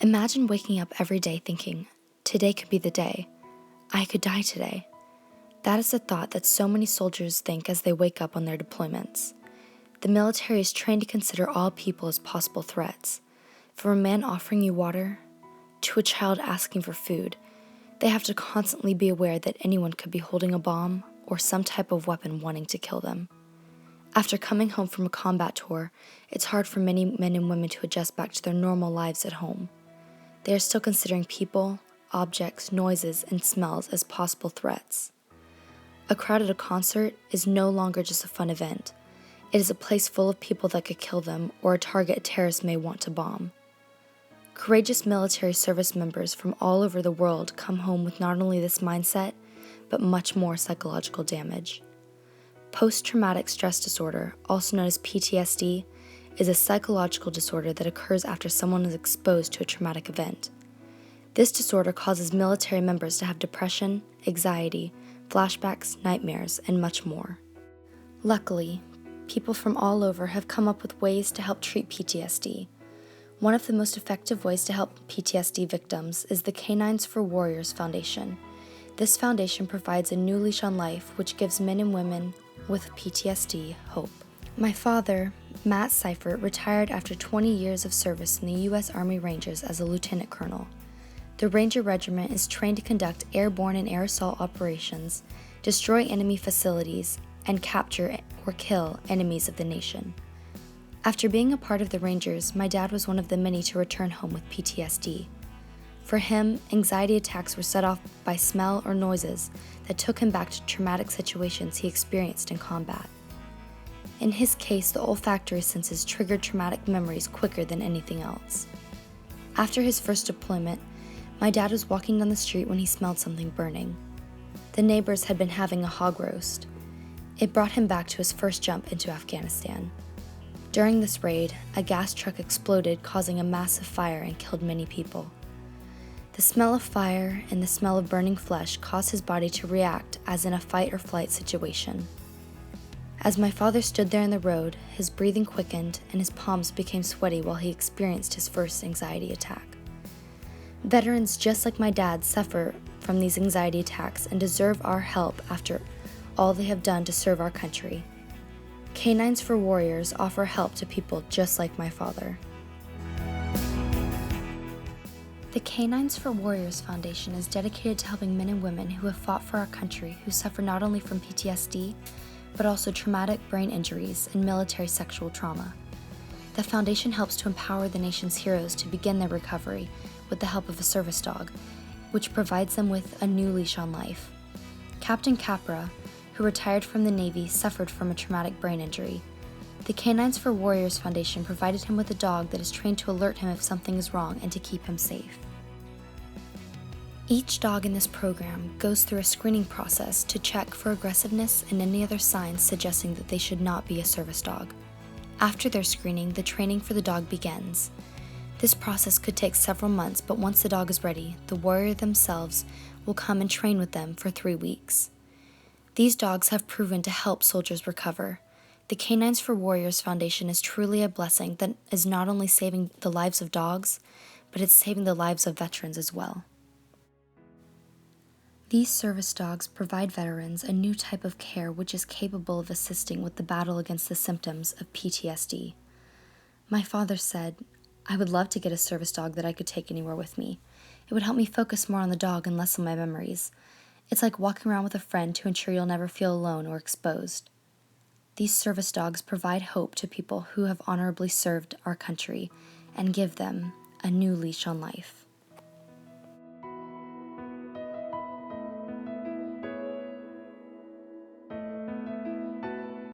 Imagine waking up every day thinking, today could be the day. I could die today. That is the thought that so many soldiers think as they wake up on their deployments. The military is trained to consider all people as possible threats. From a man offering you water to a child asking for food, they have to constantly be aware that anyone could be holding a bomb or some type of weapon wanting to kill them. After coming home from a combat tour, it's hard for many men and women to adjust back to their normal lives at home. They are still considering people, objects, noises, and smells as possible threats. A crowd at a concert is no longer just a fun event. It is a place full of people that could kill them or a target a terrorist may want to bomb. Courageous military service members from all over the world come home with not only this mindset, but much more psychological damage. Post-traumatic stress disorder, also known as PTSD, is a psychological disorder that occurs after someone is exposed to a traumatic event. This disorder causes military members to have depression, anxiety, flashbacks, nightmares, and much more. Luckily, people from all over have come up with ways to help treat PTSD. One of the most effective ways to help PTSD victims is the K9s for Warriors Foundation. This foundation provides a new leash on life which gives men and women with PTSD hope. My father, Matt Seifert, retired after 20 years of service in the U.S. Army Rangers as a lieutenant colonel. The Ranger Regiment is trained to conduct airborne and air assault operations, destroy enemy facilities, and capture or kill enemies of the nation. After being a part of the Rangers, my dad was one of the many to return home with PTSD. For him, anxiety attacks were set off by smell or noises that took him back to traumatic situations he experienced in combat. In his case, the olfactory senses triggered traumatic memories quicker than anything else. After his first deployment, my dad was walking down the street when he smelled something burning. The neighbors had been having a hog roast. It brought him back to his first jump into Afghanistan. During this raid, a gas truck exploded, causing a massive fire and killed many people. The smell of fire and the smell of burning flesh caused his body to react as in a fight or flight situation. As my father stood there in the road, his breathing quickened and his palms became sweaty while he experienced his first anxiety attack. Veterans just like my dad suffer from these anxiety attacks and deserve our help after all they have done to serve our country. K9s for Warriors offer help to people just like my father. The K9s for Warriors Foundation is dedicated to helping men and women who have fought for our country who suffer not only from PTSD, but also traumatic brain injuries and military sexual trauma. The foundation helps to empower the nation's heroes to begin their recovery with the help of a service dog, which provides them with a new leash on life. Captain Capra, who retired from the Navy, suffered from a traumatic brain injury. The K9s for Warriors Foundation provided him with a dog that is trained to alert him if something is wrong and to keep him safe. Each dog in this program goes through a screening process to check for aggressiveness and any other signs suggesting that they should not be a service dog. After their screening, the training for the dog begins. This process could take several months, but once the dog is ready, the warrior themselves will come and train with them for 3 weeks. These dogs have proven to help soldiers recover. The K9s for Warriors Foundation is truly a blessing that is not only saving the lives of dogs, but it's saving the lives of veterans as well. These service dogs provide veterans a new type of care which is capable of assisting with the battle against the symptoms of PTSD. My father said, "I would love to get a service dog that I could take anywhere with me. It would help me focus more on the dog and less on my memories. It's like walking around with a friend to ensure you'll never feel alone or exposed." These service dogs provide hope to people who have honorably served our country and give them a new leash on life.